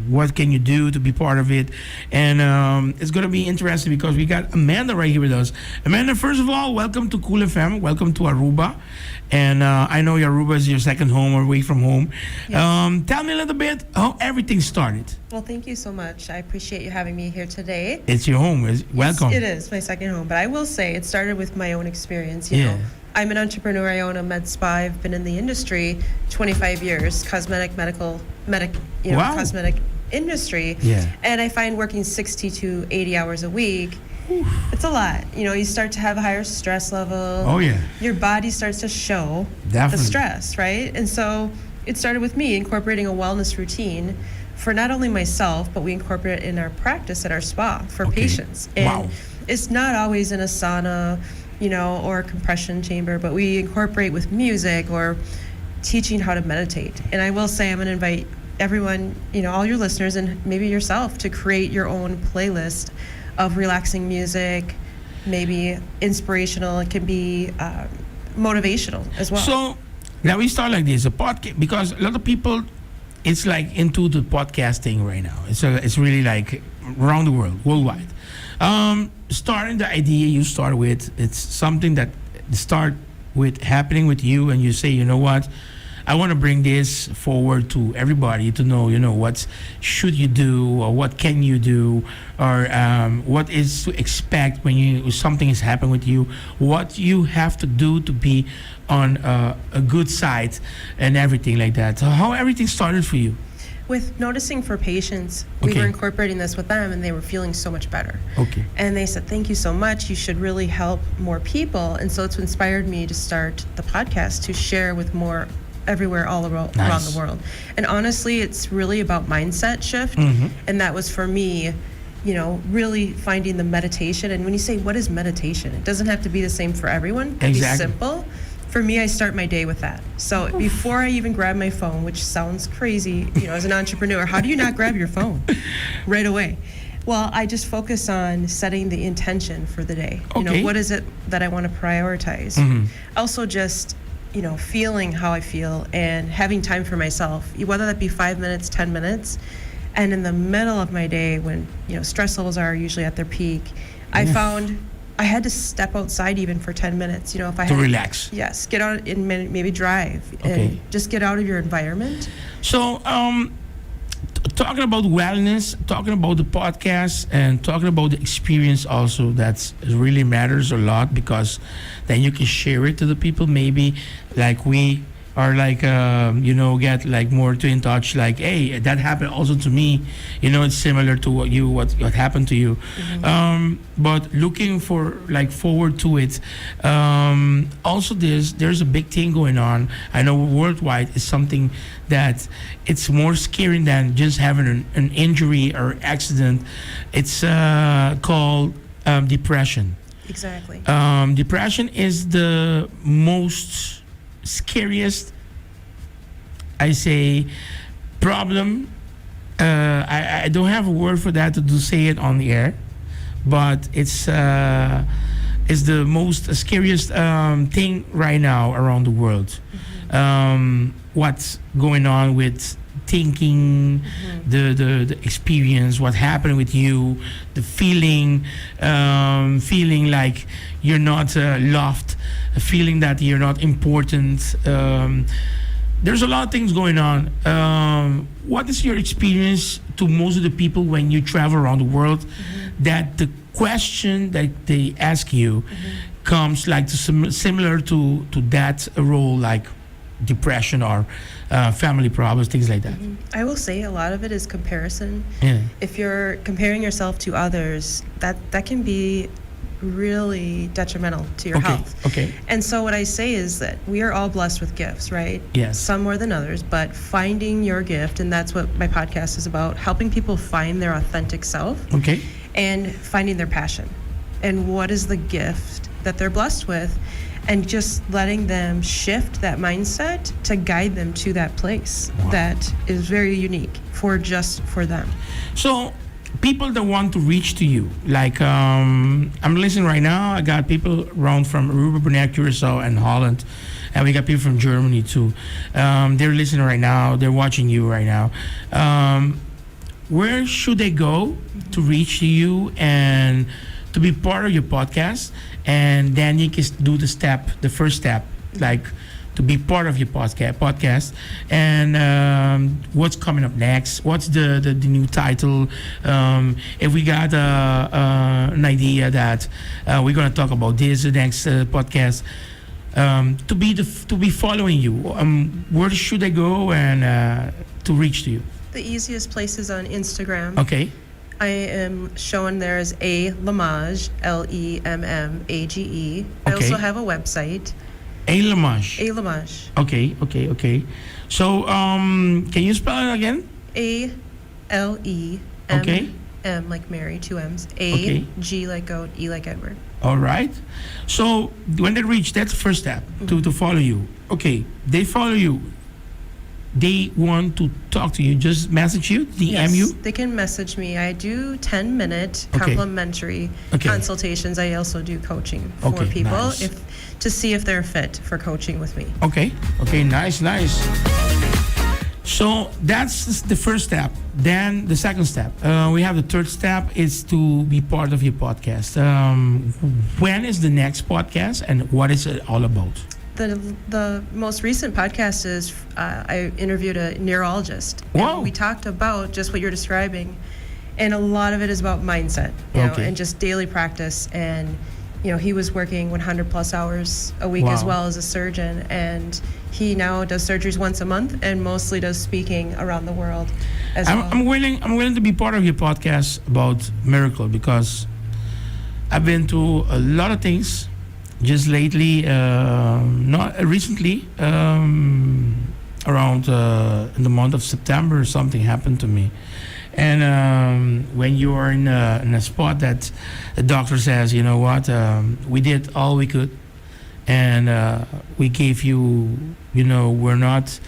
What can you do to be part of it? And it's going to be interesting because we got Amanda right here with us. Amanda, first of all, welcome to Cool FM. Welcome to Aruba. And I know Aruba is your second home or away from home. Yes. Tell me a little bit how everything started. Well, thank you so much. I appreciate you having me here today. It's your home. Welcome. It is my second home, but I will say it started with my own experience. You know, I'm an entrepreneur. I own a med spa. I've been in the industry 25 years, cosmetic industry. Yeah. And I find working 60 to 80 hours a week, it's a lot. You know, you start to have a higher stress level. Oh, yeah. Your body starts to show Definitely. the stress, right? And so it started with me incorporating a wellness routine for not only myself, but we incorporate it in our practice at our spa for patients. And Wow. it's not always in a sauna, you know, or a compression chamber, but we incorporate with music or teaching how to meditate. And I will say I'm going to invite everyone, you know, all your listeners and maybe yourself to create your own playlist of relaxing music, maybe inspirational. It can be motivational as well. So now we start like this, a podcast, because a lot of people, it's like into the podcasting right now. It's really like around the world, worldwide. Starting the idea you start with, it's something that start with happening with you, and you say, you know what, I want to bring this forward to everybody to know, you know, what should you do or what can you do or what is to expect when something is happening with you, what you have to do to be on a good side and everything like that. So how everything started for you? With noticing for patients, we were incorporating this with them and they were feeling so much better. Okay. And they said, thank you so much. You should really help more people. And so it's inspired me to start the podcast to share with more everywhere all around the world. And honestly, it's really about mindset shift. And that was for me, you know, really finding the meditation. And when you say, what is meditation? It doesn't have to be the same for everyone. It can be simple. For me, I start my day with that. So before I even grab my phone, which sounds crazy, you know, as an entrepreneur, how do you not grab your phone right away? Well, I just focus on setting the intention for the day. You know, what is it that I want to prioritize? Also just, you know, feeling how I feel and having time for myself, whether that be 5 minutes, 10 minutes. And in the middle of my day when, you know, stress levels are usually at their peak, I found I had to step outside even for 10 minutes, you know, if I had to relax. Yes, get out and maybe drive and just get out of your environment. So, talking about wellness, talking about the podcast, and talking about the experience also, that really matters a lot because then you can share it to the people. Maybe like we are like, you know, get like more to in touch. Like, hey, that happened also to me. You know, it's similar to what happened to you. But looking for like forward to it. Also, there's a big thing going on. I know worldwide is something that it's more scary than just having an injury or accident. It's called depression. Exactly. Depression is the most scariest, I say, problem. I don't have a word for that to say it on the air, but it's the most scariest thing right now around the world. What's going on with thinking, the experience, what happened with you, the feeling like you're not loved, a feeling that you're not important. There's a lot of things going on. What is your experience to most of the people when you travel around the world, that the question that they ask you comes like similar to that role, like depression or family problems, things like that? I will say a lot of it is comparison. If you're comparing yourself to others, that can be really detrimental to your health. And so what I say is that we are all blessed with gifts, right? Yes. Some more than others, but finding your gift, and that's what my podcast is about, helping people find their authentic self. And finding their passion. And what is the gift that they're blessed with? And just letting them shift that mindset to guide them to that place that is very unique for them. So people that want to reach to you, like I'm listening right now. I got people around from Aruba, Brunei, Curacao, and Holland, and we got people from Germany too. They're listening right now. They're watching you right now. Where should they go to reach to you and to be part of your podcast? And then you can do the first step, like to be part of your podcast. And what's coming up next? What's the new title? If we got an idea that we're gonna talk about this the next podcast, to be following you, where should I go and to reach to you? The easiest place is on Instagram. Okay. I am showing there as A Lemage, Lemmage. I also have a website. A Lemage. A Lemage. Okay. So, can you spell it again? ALEM. Okay. M like Mary, 2 M's. Okay. G like goat, E like Edward. All right. So when they reach, that's the first step to follow you. Okay. They follow you. They want to talk to you, just message you, DM you? They can message me. I do 10-minute complimentary consultations. I also do coaching for people to see if they're fit for coaching with me. Okay, nice. So that's the first step. Then the second step. We have the third step is to be part of your podcast. When is the next podcast and what is it all about? The most recent podcast is I interviewed a neurologist. Wow. And we talked about just what you're describing, and a lot of it is about mindset, you know, and just daily practice. And he was working 100 plus hours a week as well as a surgeon, and he now does surgeries once a month and mostly does speaking around the world as well. I'm willing to be part of your podcast about miracle because I've been through a lot of things. Just lately, not recently, around in the month of September, something happened to me. And when you are in a spot that the doctor says, you know what, we did all we could, and we gave you, we're not,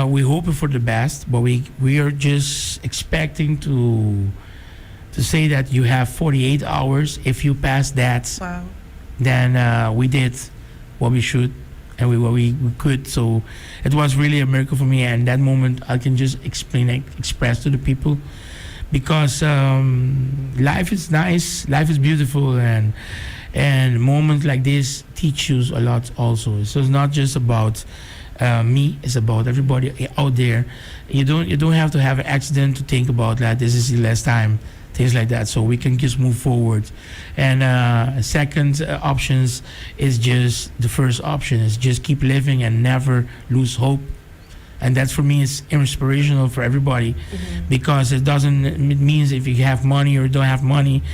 we hoping for the best, but we are just expecting to say that you have 48 hours. If you pass that. Wow. Then we did what we should and what we could. So it was really a miracle for me. And that moment I can just express to the people, because life is nice, life is beautiful, and moments like this teach you a lot also. So it's not just about me, it's about everybody out there. You don't have to have an accident to think about that this is the last time. Things like that, so we can just move forward. And second options is just the first option is just keep living and never lose hope. And that for me is inspirational for everybody, because it means if you have money or don't have money.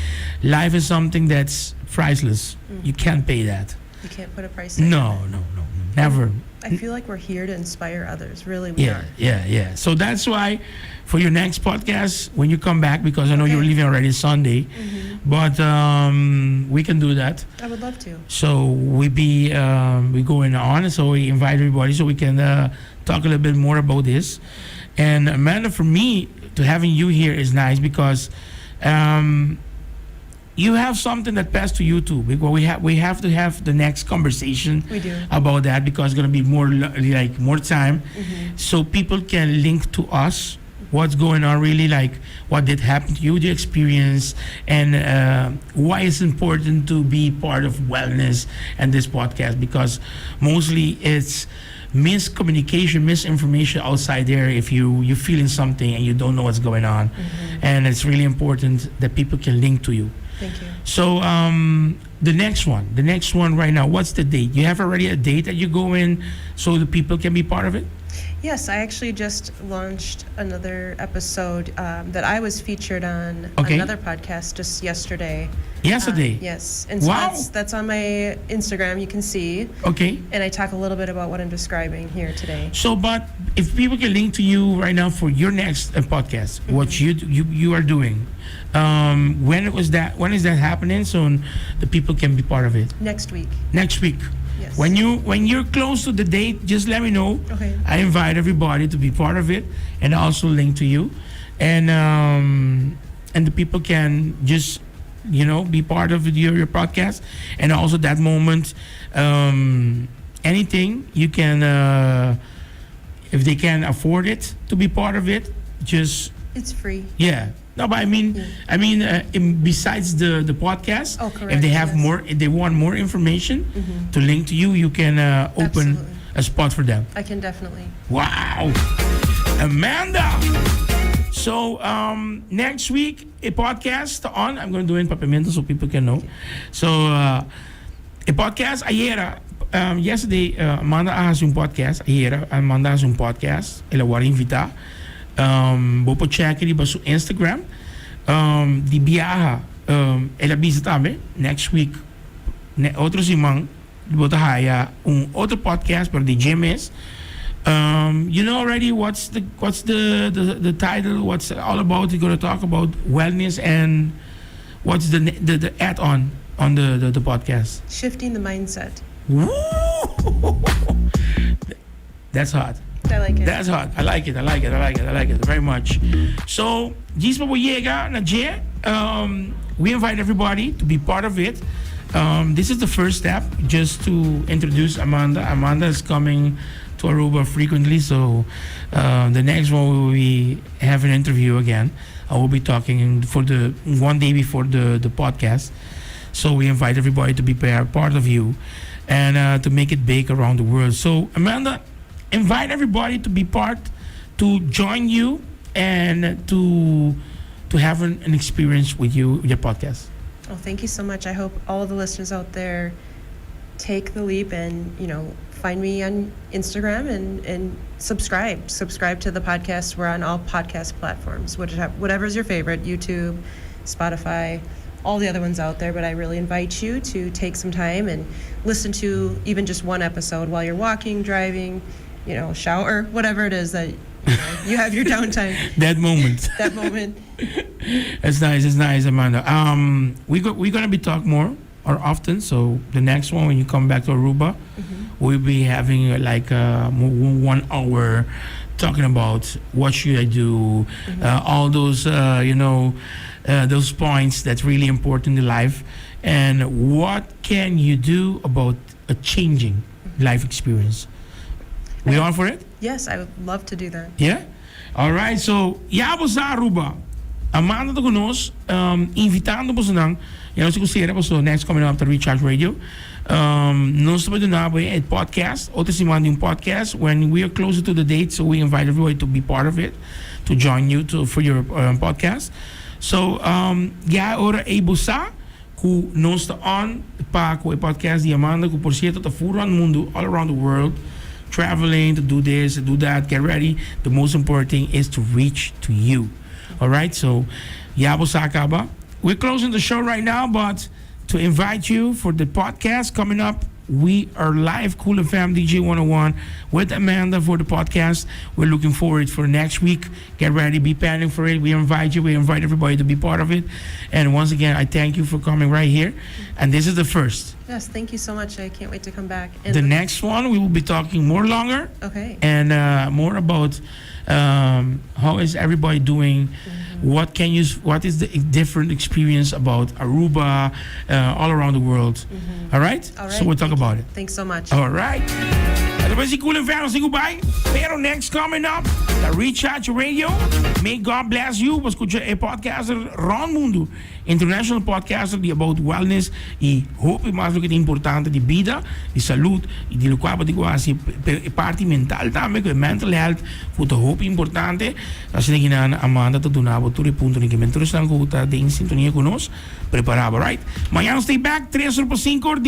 Life is something that's priceless. You can't pay that. You can't put a price on it. No, never. I feel like we're here to inspire others. Really, we are. Yeah. So that's why for your next podcast, when you come back, because I know you're leaving already Sunday, but we can do that. I would love to. So we going on, so we invite everybody so we can talk a little bit more about this. And Amanda, for me, to having you here is nice because you have something that passed to you too. Because we have to have the next conversation about that, because it's gonna be more time, so people can link to us what's going on, really, like what did happen to you, the experience, and why it's important to be part of wellness and this podcast, because mostly it's miscommunication, misinformation outside there if you're feeling something and you don't know what's going on. And it's really important that people can link to you. Thank you. So the next one right now, what's the date? You have already a date that you go in so the people can be part of it? Yes, I actually just launched another episode that I was featured on another podcast just yesterday. Yesterday? Yes. And so that's on my Instagram, you can see. Okay. And I talk a little bit about what I'm describing here today. So, but if people can link to you right now for your next podcast, what you are doing, when is that happening so the people can be part of it? Next week. Next week. Yes. When you're close to the date, just let me know. Okay. I invite everybody to be part of it, and also link to you, and the people can just be part of your podcast, and also that moment, anything you can, if they can afford it to be part of it, just It's free. yeah. No, but besides the podcast, Oh, correct, if they have yes. more, if they want more information to link to you, you can open Absolutely. a spot for them. I can definitely. Wow, Amanda. So next week a podcast on. I'm going to do it in Papamento so people can know. So a podcast ayer. Yesterday Amanda has un podcast. Ayer Amanda has un podcast. Ela war invitar. Vou pôr check ali para su Instagram. Di viaja. Ela visita também. Next week. Outro simang. Vou haya outro podcast para de GMS. You know already what's the title? What's it all about? You're gonna talk about wellness and what's the add-on the podcast? Shifting the mindset. Woo! That's hot. I like it. That's hot. I like it very much. So, Gis Paboyega na J, we invite everybody to be part of it. This is the first step, just to introduce Amanda. Amanda is coming to Aruba frequently, so the next one we will be have an interview again. I will be talking for the one day before the podcast. So we invite everybody to be part of you and to make it big around the world. So Amanda, invite everybody to be part, to join you, and to have an experience with you, your podcast. Oh, thank you so much. I hope all of the listeners out there take the leap and, find me on Instagram and subscribe. Subscribe to the podcast. We're on all podcast platforms, whatever's your favorite, YouTube, Spotify, all the other ones out there. But I really invite you to take some time and listen to even just one episode while you're walking, driving, shower, whatever it is that you have your downtime. That moment. That moment. It's nice, Amanda. We're gonna be talking more or often. So the next one, when you come back to Aruba, we'll be having 1 hour talking about what should I do, all those those points that's really important in life, and what can you do about a changing life experience. We on for it? Yes, I would love to do that. Yeah? All right. So, Yabo sa Aruba. Amanda to conos, invitando po sanang, si kusira po so next coming up to Recharge Radio. Non stop do na a podcast, outro simando yung podcast when we are closer to the date, so we invite everybody to be part of it, to join you for your podcast. So, ora busa ku non sta on pa ku a podcast di Amanda ku por cierto ta furo ang mundo all around the world. Traveling to do this, to do that, get ready. The most important thing is to reach to you. All right, so Yabo Sakaba. We're closing the show right now, but to invite you for the podcast coming up, we are live, Cool FM DJ101 with Amanda for the podcast. We're looking forward for next week. Get ready, be planning for it. We invite everybody to be part of it. And once again, I thank you for coming right here. And this is the first. Yes, thank you so much. I can't wait to come back. The next one, we will be talking more longer. Okay. And more about how is everybody doing. What is the different experience about Aruba, all around the world. All right? So we'll talk about it. Thanks so much. All right. Otherwise, si Cool and Fan, say goodbye. Pero next coming up, the Recharge Radio. May God bless you. Was escucha a podcaster Ron Mundo, international podcaster di about wellness e hope mais do que importante di vida, di salute e di lugar di quasi parte mental também, que mental health, fu to hope importante. Kasi na Amanda to dunabo to punto ni que mentores lang ko ta de in sintonia con nos. Preparado, right? Mañana stay back 3:05